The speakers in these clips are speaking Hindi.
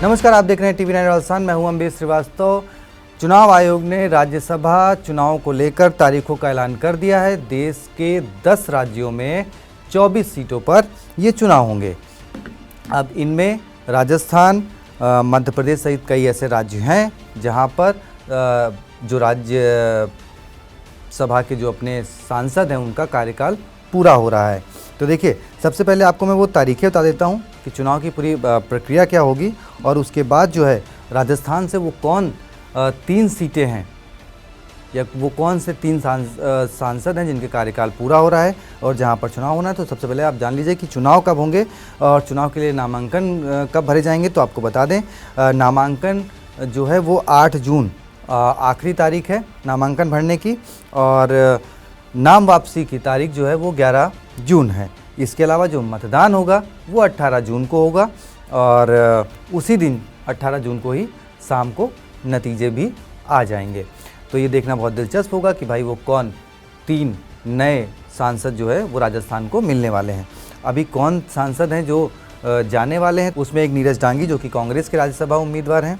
नमस्कार, आप देख रहे हैं टीवी 9 राजस्थान। मैं हूं अम्बेश श्रीवास्तव। चुनाव आयोग ने राज्यसभा चुनाव को लेकर तारीखों का ऐलान कर दिया है। देश के 10 राज्यों में 24 सीटों पर ये चुनाव होंगे। अब इनमें राजस्थान, मध्य प्रदेश सहित कई ऐसे राज्य हैं जहां पर जो राज्य सभा के जो अपने सांसद हैं उनका कार्यकाल पूरा हो रहा है। तो देखिए, सबसे पहले आपको मैं वो तारीखें बता देता हूँ कि चुनाव की पूरी प्रक्रिया क्या होगी, और उसके बाद जो है राजस्थान से वो कौन 3 सीटें हैं या वो कौन से 3 सांसद हैं जिनके कार्यकाल पूरा हो रहा है और जहां पर चुनाव होना है। तो सबसे पहले आप जान लीजिए कि चुनाव कब होंगे और चुनाव के लिए नामांकन कब भरे जाएंगे। तो आपको बता दें, नामांकन जो है वो 8 जून आखिरी तारीख है नामांकन भरने की, और नाम वापसी की तारीख जो है वो 11 जून है। इसके अलावा जो मतदान होगा वो 18 जून को होगा, और उसी दिन 18 जून को ही शाम को नतीजे भी आ जाएंगे। तो ये देखना बहुत दिलचस्प होगा कि भाई वो कौन 3 नए सांसद जो है वो राजस्थान को मिलने वाले हैं। अभी कौन सांसद हैं जो जाने वाले हैं, उसमें एक नीरज डांगी जो कि कांग्रेस के राज्यसभा उम्मीदवार हैं,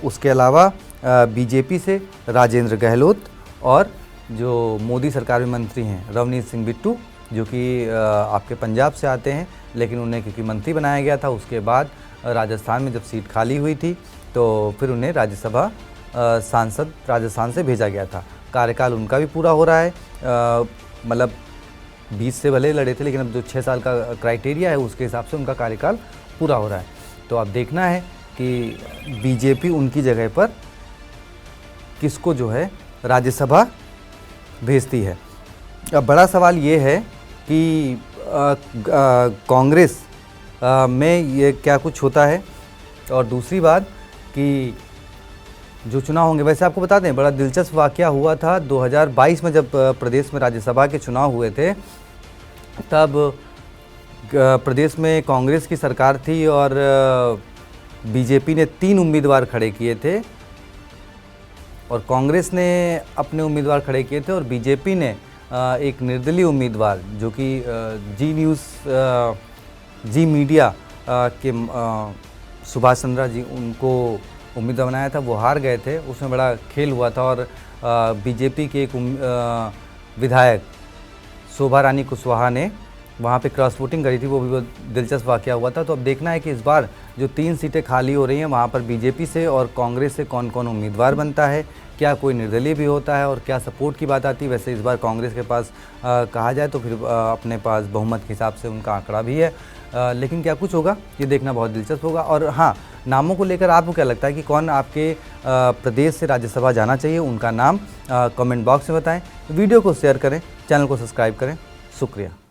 उसके अलावा बीजेपी से राजेंद्र गहलोत, और जो मोदी सरकार में मंत्री हैं रवनीत सिंह बिट्टू जो कि आपके पंजाब से आते हैं, लेकिन उन्हें क्योंकि मंत्री बनाया गया था उसके बाद राजस्थान में जब सीट खाली हुई थी तो फिर उन्हें राज्यसभा सांसद राजस्थान से भेजा गया था। कार्यकाल उनका भी पूरा हो रहा है, मतलब 20 से भले लड़े थे, लेकिन अब जो 6 साल का क्राइटेरिया है उसके हिसाब से उनका कार्यकाल पूरा हो रहा है। तो अब देखना है कि बीजेपी उनकी जगह पर किसको जो है राज्यसभा भेजती है। अब बड़ा सवाल ये है कि कांग्रेस में ये क्या कुछ होता है, और दूसरी बात कि जो चुनाव होंगे, वैसे आपको बता दें बड़ा दिलचस्प वाकया हुआ था 2022 में जब प्रदेश में राज्यसभा के चुनाव हुए थे। तब प्रदेश में कांग्रेस की सरकार थी और बीजेपी ने 3 उम्मीदवार खड़े किए थे, और कांग्रेस ने अपने उम्मीदवार खड़े किए थे, और बीजेपी ने एक निर्दलीय उम्मीदवार जो कि जी मीडिया के सुभाष चंद्रा जी उनको उम्मीदवार बनाया था। वो हार गए थे, उसमें बड़ा खेल हुआ था, और बीजेपी के एक विधायक शोभा रानी कुशवाहा ने वहाँ पे क्रॉस वोटिंग करी थी। वो भी बहुत दिलचस्प वाकया हुआ था। तो अब देखना है कि इस बार जो 3 सीटें खाली हो रही हैं वहाँ पर बीजेपी से और कांग्रेस से कौन कौन उम्मीदवार बनता है, क्या कोई निर्दलीय भी होता है और क्या सपोर्ट की बात आती है। वैसे इस बार कांग्रेस के पास कहा जाए तो फिर अपने पास बहुमत के हिसाब से उनका आंकड़ा भी है, लेकिन क्या कुछ होगा ये देखना बहुत दिलचस्प होगा। और हाँ, नामों को लेकर आपको क्या लगता है कि कौन आपके प्रदेश से राज्यसभा जाना चाहिए, उनका नाम कमेंट बॉक्स में बताएं। वीडियो को शेयर करें, चैनल को सब्सक्राइब करें। शुक्रिया।